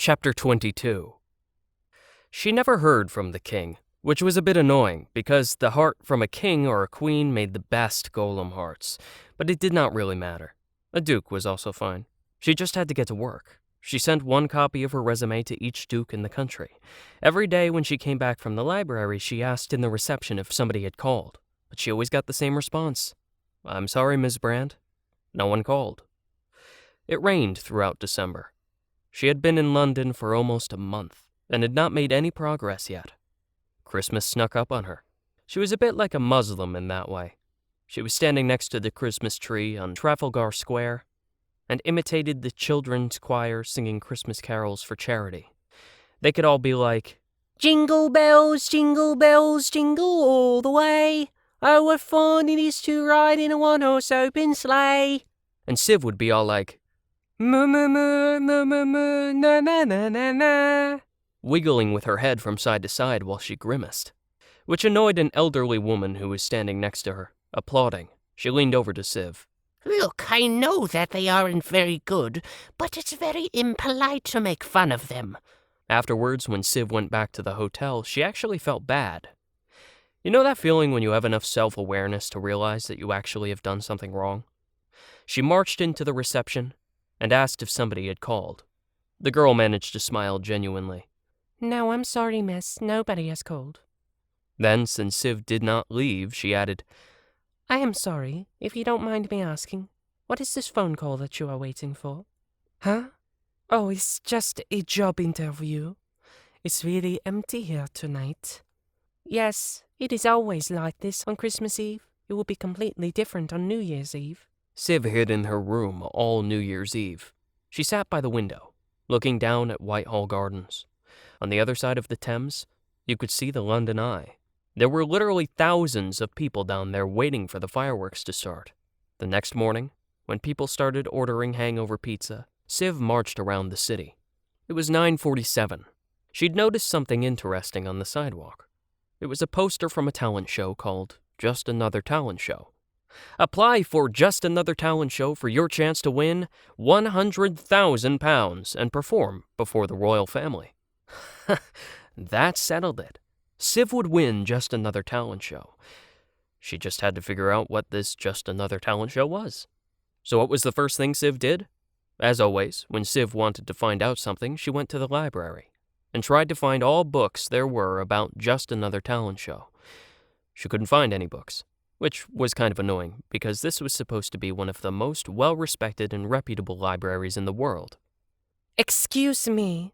Chapter 22. She never heard from the king, which was a bit annoying because the heart from a king or a queen made the best golem hearts, but it did not really matter. A duke was also fine. She just had to get to work. She sent one copy of her resume to each duke in the country. Every day when she came back from the library, she asked in the reception if somebody had called, but she always got the same response. "I'm sorry, Ms. Brand. No one called." It rained throughout December. She had been in London for almost a month and had not made any progress yet. Christmas snuck up on her. She was a bit like a Muslim in that way. She was standing next to the Christmas tree on Trafalgar Square and imitated the children's choir singing Christmas carols for charity. They could all be like, jingle bells, jingle all the way. Oh, what fun it is to ride in a one-horse open sleigh. And Siv would be all like, moo moo moo moo moo moo na na na na na, wiggling with her head from side to side while she grimaced, which annoyed an elderly woman who was standing next to her, applauding. She leaned over to Siv. Look, I know that they aren't very good, but it's very impolite to make fun of them. Afterwards, when Siv went back to the hotel, she actually felt bad. You know that feeling when you have enough self-awareness to realize that you actually have done something wrong? She marched into the reception and asked if somebody had called. The girl managed to smile genuinely. No, I'm sorry, miss. Nobody has called. Then, since Siv did not leave, she added, I am sorry, if you don't mind me asking. What is this phone call that you are waiting for? Huh? Oh, it's just a job interview. It's really empty here tonight. Yes, it is always like this on Christmas Eve. It will be completely different on New Year's Eve. Siv hid in her room all New Year's Eve. She sat by the window, looking down at Whitehall Gardens. On the other side of the Thames, you could see the London Eye. There were literally thousands of people down there waiting for the fireworks to start. The next morning, when people started ordering hangover pizza, Siv marched around the city. It was 9:47. She'd noticed something interesting on the sidewalk. It was a poster from a talent show called Just Another Talent Show. Apply for Just Another Talent Show for your chance to win £100,000 and perform before the royal family. That settled it. Siv would win Just Another Talent Show. She just had to figure out what this Just Another Talent Show was. So what was the first thing Siv did? As always, when Siv wanted to find out something, she went to the library and tried to find all books there were about Just Another Talent Show. She couldn't find any books, which was kind of annoying because this was supposed to be one of the most well-respected and reputable libraries in the world. Excuse me,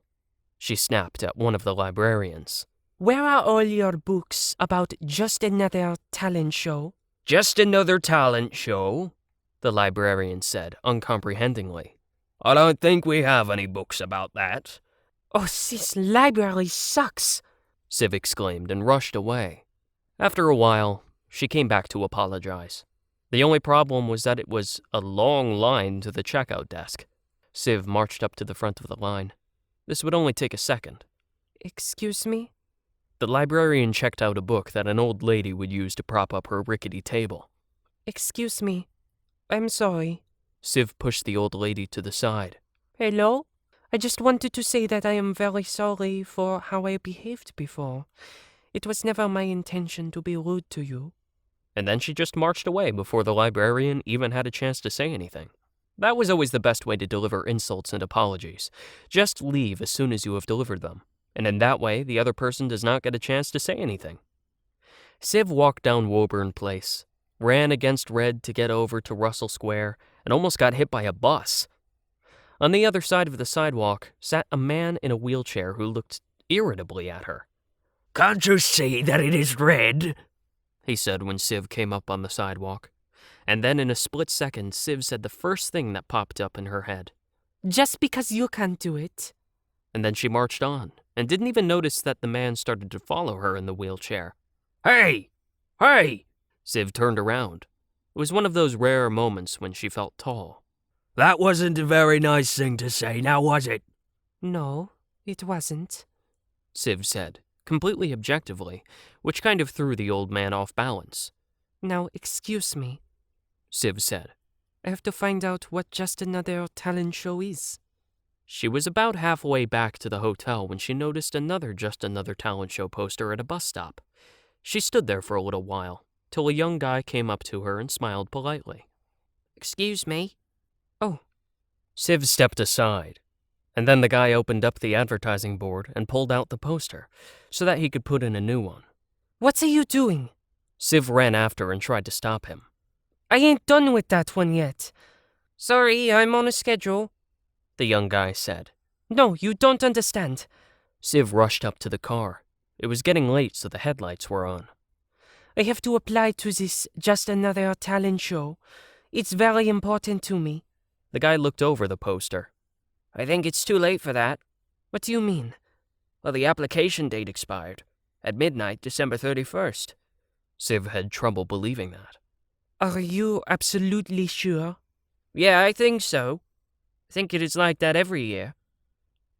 she snapped at one of the librarians. Where are all your books about Just Another Talent Show? Just Another Talent Show, the librarian said uncomprehendingly. I don't think we have any books about that. Oh, this library sucks, Siv exclaimed and rushed away. After a while, she came back to apologize. The only problem was that it was a long line to the checkout desk. Siv marched up to the front of the line. This would only take a second. Excuse me? The librarian checked out a book that an old lady would use to prop up her rickety table. Excuse me. I'm sorry. Siv pushed the old lady to the side. Hello? I just wanted to say that I am very sorry for how I behaved before. It was never my intention to be rude to you. And then she just marched away before the librarian even had a chance to say anything. That was always the best way to deliver insults and apologies. Just leave as soon as you have delivered them, and in that way the other person does not get a chance to say anything. Siv walked down Woburn Place, ran against Red to get over to Russell Square, and almost got hit by a bus. On the other side of the sidewalk sat a man in a wheelchair who looked irritably at her. Can't you see that it is red? He said when Siv came up on the sidewalk. And then in a split second, Siv said the first thing that popped up in her head. Just because you can't do it. And then she marched on, and didn't even notice that the man started to follow her in the wheelchair. Hey! Hey! Siv turned around. It was one of those rare moments when she felt tall. That wasn't a very nice thing to say, now was it? No, it wasn't, Siv said, completely objectively, which kind of threw the old man off balance. Now, excuse me, Siv said. I have to find out what Just Another Talent Show is. She was about halfway back to the hotel when she noticed another Just Another Talent Show poster at a bus stop. She stood there for a little while, till a young guy came up to her and smiled politely. Excuse me? Oh, Siv stepped aside, and then the guy opened up the advertising board and pulled out the poster so that he could put in a new one. what are you doing? Siv ran after and tried to stop him. I ain't done with that one yet. Sorry, I'm on a schedule. The young guy said. No, you don't understand. Siv rushed up to the car. It was getting late, so the headlights were on. I have to apply to this Just Another Talent Show. It's very important to me. The guy looked over the poster. I think it's too late for that. What do you mean? Well, the application date expired. At midnight, December 31st. Siv had trouble believing that. Are you absolutely sure? Yeah, I think so. I think it is like that every year.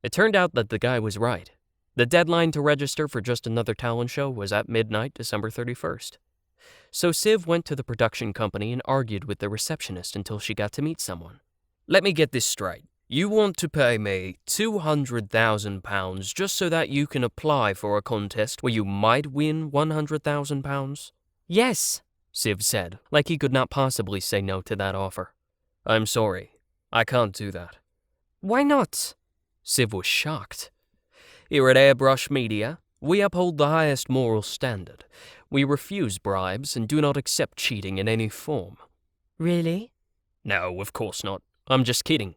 It turned out that the guy was right. The deadline to register for Just Another Talent Show was at midnight, December 31st. So Siv went to the production company and argued with the receptionist until she got to meet someone. Let me get this straight. You want to pay me £200,000 just so that you can apply for a contest where you might win £100,000? Yes. Siv said, like he could not possibly say no to that offer. I'm sorry. I can't do that. Why not? Siv was shocked. Here at Airbrush Media, we uphold the highest moral standard. We refuse bribes and do not accept cheating in any form. Really? No, of course not. I'm just kidding,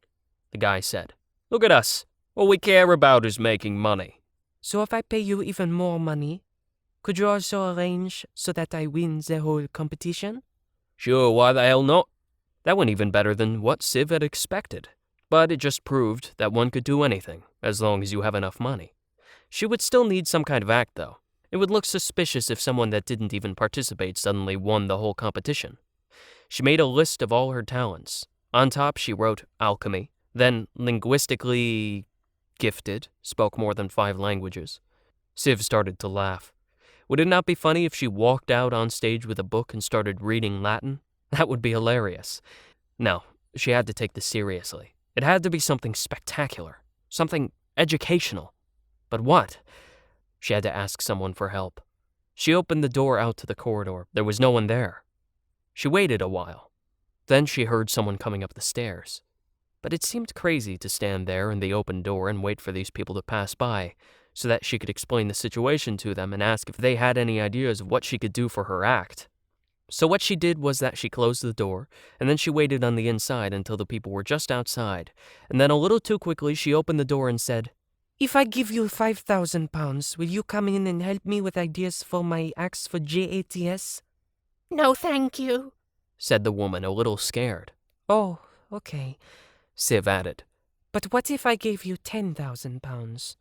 the guy said. Look at us. All we care about is making money. So if I pay you even more money, could you also arrange so that I win the whole competition? Sure, why the hell not? That went even better than what Siv had expected. But it just proved that one could do anything, as long as you have enough money. She would still need some kind of act, though. It would look suspicious if someone that didn't even participate suddenly won the whole competition. She made a list of all her talents. On top, she wrote alchemy, then linguistically gifted, spoke more than 5 languages. Siv started to laugh. Would it not be funny if she walked out on stage with a book and started reading Latin? That would be hilarious. No, she had to take this seriously. It had to be something spectacular, something educational. But what? She had to ask someone for help. She opened the door out to the corridor. There was no one there. She waited a while. Then she heard someone coming up the stairs. But it seemed crazy to stand there in the open door and wait for these people to pass by so that she could explain the situation to them and ask if they had any ideas of what she could do for her act. So what she did was that she closed the door, and then she waited on the inside until the people were just outside, and then a little too quickly she opened the door and said, If I give you £5,000, will you come in and help me with ideas for my acts for JATS? No, thank you, said the woman, a little scared. Oh, okay. Siv added. But what if I gave you £10,000?